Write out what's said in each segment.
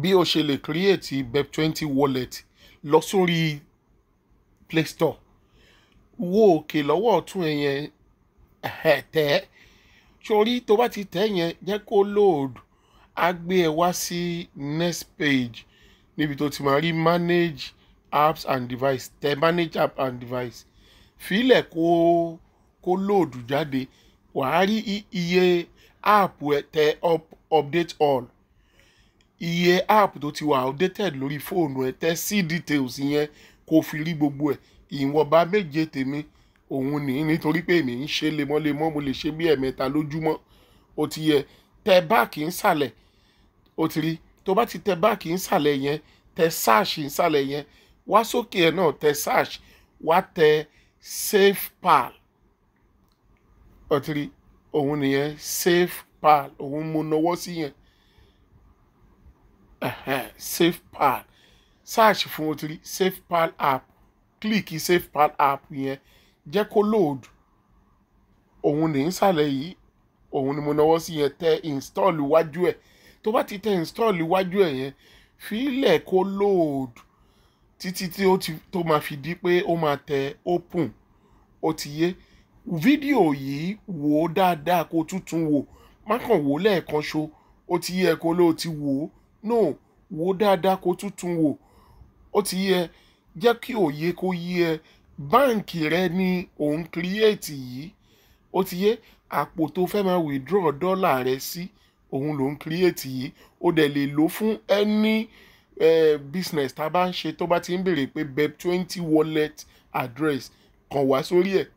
bí o ṣe lè create BEP20 wallet lọ sórí Play Store, wo òkè lọ́wọ́ ọ̀tún ẹ̀ yẹn, tẹ̀ sórí tó bá ti tẹ̀ yẹn jẹ́ kó load, á gbé ẹ wá sí next page níbi tó ti máa rí manage apps and device. Tẹ manage app and device, fílẹ̀ kó load jáde, wàá rí iye app ẹ, tẹ update all, iye app tó ti wà updated lórí fóònù ẹ, tẹ sí details yẹn kó fi rí gbogbo ẹ. Ìwọ̀nba méje tèmi òun ní, nítorí pé èmi ń ṣe lemọ́lemọ́, mo lè ṣe bí ẹ̀mẹ́ta lójúmọ́. Ó ti yẹ tẹ báàkì nsàlẹ̀, ó ti rí, tó bá ti tẹ báàkì nsàlẹ̀ yẹn, tẹ search nsàlẹ̀ yẹn, wá sókè ẹ̀ náà tẹ search, wá tẹ SafePal. Ó ti rí, òun nìyẹn SafePal, òun mo náwó sí yẹn. SafePal, search fún, ó ti rí SafePal app, click SafePal app yẹn, jẹ́ kó load. Òun ní nsàlẹ̀ yìí, òun ni mo náwó sí yẹn, tẹ install iwájú ẹ̀. Tó bá ti tẹ install iwájú ẹ̀ yẹn, fílẹ̀ kó load títí tí tó máa fi di pé ó máa tẹ open. Ó ti yé, fídíò yìí wò ó dáadáa kó tuntun wò, má kàn wò lẹ́ẹ̀kan ṣo. Ó ti yẹ kó ló ti wò ó, no, wò ó dáadáa kó tuntun wò. Ó ti yẹ, jẹ́ kí òye kó yé ẹ, báǹkì rẹ ni òun create yìí. Ó ti yé, àpò tó fẹ́ máa withdraw dọ́là rẹ sí, òun lòun create yìí. Ó dẹ̀ lè lò fún any business tá a bá ń ṣe. Tó bá ti ń béèrè pé BEP20 wallet address, kàn wá sórí ẹ̀,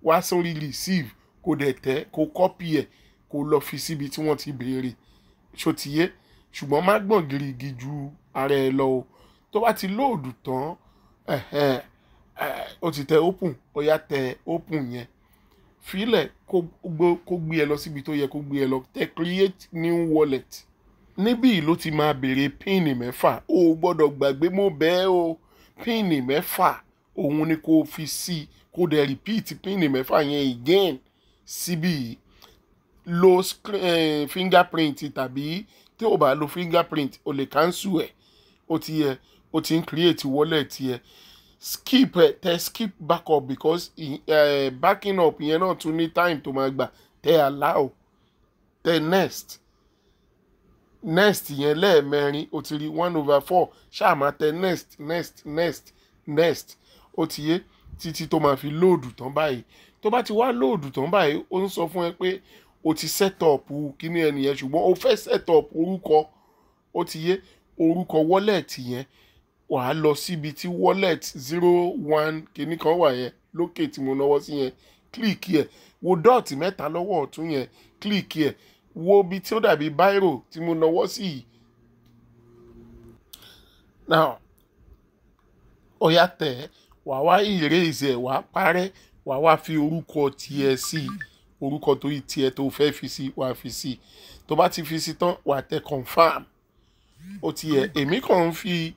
wá sórí receive, kó dẹ̀ tẹ̀, kó copy ẹ̀, kó lọ fi síbi tí wọ́n ti béèrè. Ṣó ti yé, ṣùgbọ́n má gbọ̀n gírígì ju ara ẹ lọ o. Tó bá ti load tán, ó ti tẹ open, ó yá tẹ open yẹn, fílẹ̀ kó gbé ẹ lọ síbi tó yẹ kó gbé ẹ lọ, tẹ create new wallet. Níbí ló ti máa béèrè pin 6. O gbọ́dọ̀ gbàgbé, mo bẹ́ẹ̀ o, pin 6 òun ni kó fi sí, kó dẹ̀ repeat pin 6 yẹn again síbí. Lo fingerprint, tàbí tí o bá lo fingerprint o lè cancel ẹ̀. Ó ti yẹ, ó ti ń create wallet yẹ. Skip tẹ skip backup, because backing up yẹn náà tún ní time tó máa gbà. Tẹ allow, tẹ next yẹn lẹ́ẹ̀mẹrin. Ó ti rí 1/4, ṣáà máa tẹ next. Ó ti yé, títí tó máa fi load tán báyìí. Tó bá ti wá load tán báyìí, ó ń sọ fún ẹ pé o ti set up kíní ẹnìyẹn, ṣùgbọ́n o fẹ́ set up orúkọ. Ó ti yé, orúkọ wallet yẹn, wàá lọ síbi tí wallet 01 kíní kan wà yẹn lókè tí mo náwó sí yẹn, click ẹ̀, wo dot mẹ́ta lọ́wọ́ ọ̀tún yẹn, click ẹ̀, wo bí tí ó dàbí bírò tí mo náwó sí yìí. Now ó yá tẹ̀, wàá wá erase ẹ̀, wàá parẹ́, wàá wá fi orúkọ tiẹ̀ sí, orúkọ tó tiẹ̀ tó fẹ́ fi sí, wàá fi sí. Tó bá ti fi sí tán, wàá tẹ confirm. Ó ti yẹ, èmi kàn ń fi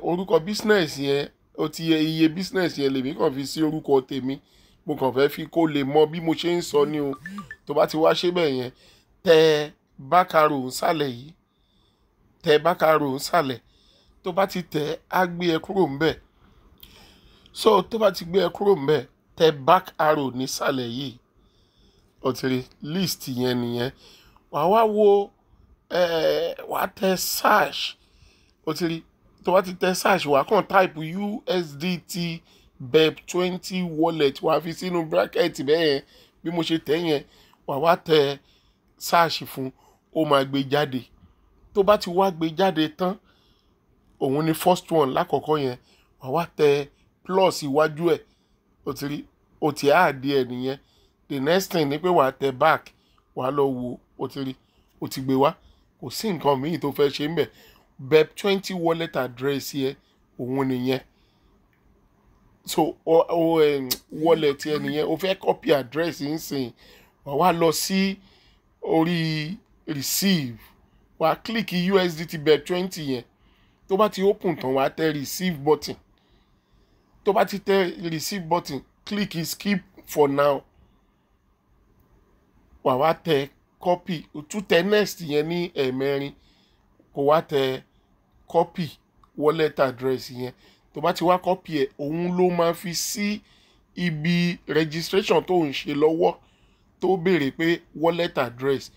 orúkọ business yẹn, ó ti yẹ, iye business yẹn lèmi kàn fi sí orúkọ tèmi. Mo kàn fẹ́ fi kó lè mọ bí mo ṣe ń sọ ní o. Tó bá ti wá ṣe bẹ́ẹ̀ yẹn, tẹ back arrow nsàlẹ̀ yìí, tẹ back arrow nsàlẹ̀. Tó bá ti tẹ̀, á gbé ẹ kúrò ńbẹ̀. So tó bá ti gbé ẹ kúrò ńbẹ̀, tẹ back arrow nísàlẹ̀ yìí. Ó ti rí, list yẹn nìyẹn. Wàá wá wo, wàá tẹ search. Ó ti rí, tó bá ti tẹ search, wàá kàn type USDT BEP20 wallet, wàá fi sínú bracket bẹ́ẹ̀ yẹn bí mo ṣe tẹ̀ yẹn. Wàá wá tẹ search fún, ó máa gbé jáde. Tó bá ti wá gbé jáde tán, òun ni first one lákọ̀ọ́kọ́ yẹn, wàá wá tẹ plus iwájú ẹ̀. Ó ti rí, ó ti add ẹ̀ nìyẹn. The next thing ni pé wàá tẹ back, wàá lọ wo. Ó ti rí, ó ti gbé wá, kò sí nǹkan míì tó fẹ́ ṣe ńbẹ̀. BEP20 wallet address yẹn, òun nìyẹn. So wallet yẹn nìyẹn, o fẹ́ copy address nsìn, wàá wá lọ sí orí receive, wàá click USDT BEP20 yẹn. Tó bá ti open tán, wàá tẹ receive button. Tó bá ti tẹ receive button, click skip for now. Wàá wá tẹ copy, o tún tẹ next yẹn ní ẹ̀ẹ̀mẹrin. kó wá tẹ copy wallet address yẹn. tó bá ti wá copy ẹ̀, òun ló máa fi sí ibi registration tó ń ṣe lọ́wọ́ tó béèrè pé wallet address